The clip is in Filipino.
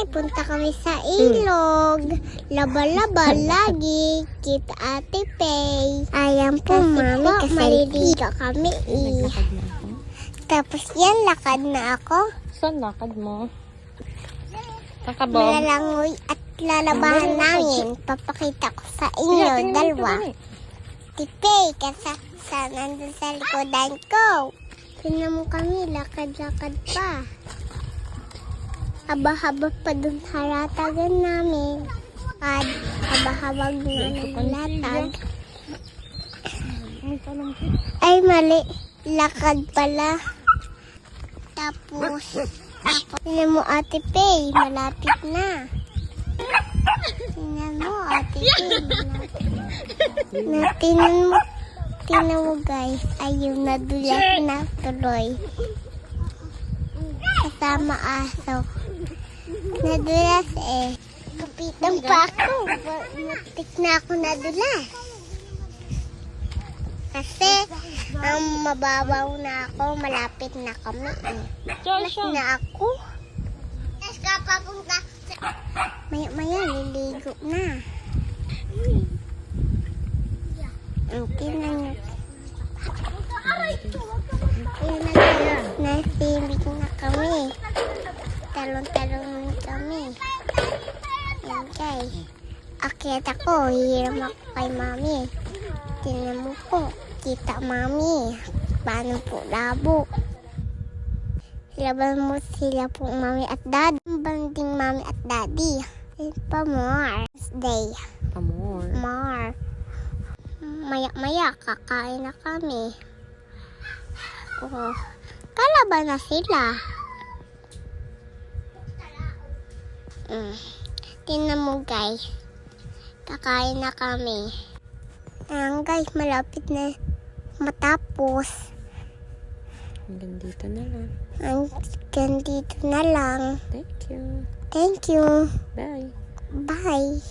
punta kami sa ilog. Laba-laba lagi. Kita Ate Pay. Ayan po, mami, kasi maliligo kami eh. Naglakad na ako. Tapos yan, lakad na ako. Saan lakad mo? Kakabom. Malalangoy at lalabahan namin. Papakita ko sa inyo, dalawa. Tipay, kasi nandun sa likodan ko. Tingnan mo kami, lakad-lakad pa. Haba-haba pa dun haratagan namin. At haba-habag na naglatag. Ay, mali. Lakad pala. Tapos, tingnan mo Ate Pay, malapit na. Tingnan mo Ate Pay, malapit na. Tingnan mo guys, ayun, nadulas na tuloy. Kasama aso. Nadulas eh. Kapitan pa ako. Matik na ako nadulas. Kasi, mababaw na ako, malapit na kami eh. Joshua. Na ako. Tapos kapapunta. Maya-maya, liligo na. Tingnan nyo. Nasibig na kami. Talong-talong kami. Ayan guys. Akyat ako, hiram ako kay mami. Tingnan mo po, kita mami. Paano po labo? Laban mo sila po mami at daddy. Banding mami at daddy. Pa more. Day. Amor. More. Maya-maya, kakain na kami. Oh, kalaban na sila. Tingnan mo guys. Kakain na kami. Ayan guys, malapit na matapos. Hanggang dito na lang. Hanggang dito na lang. Thank you. Thank you. Bye. Bye.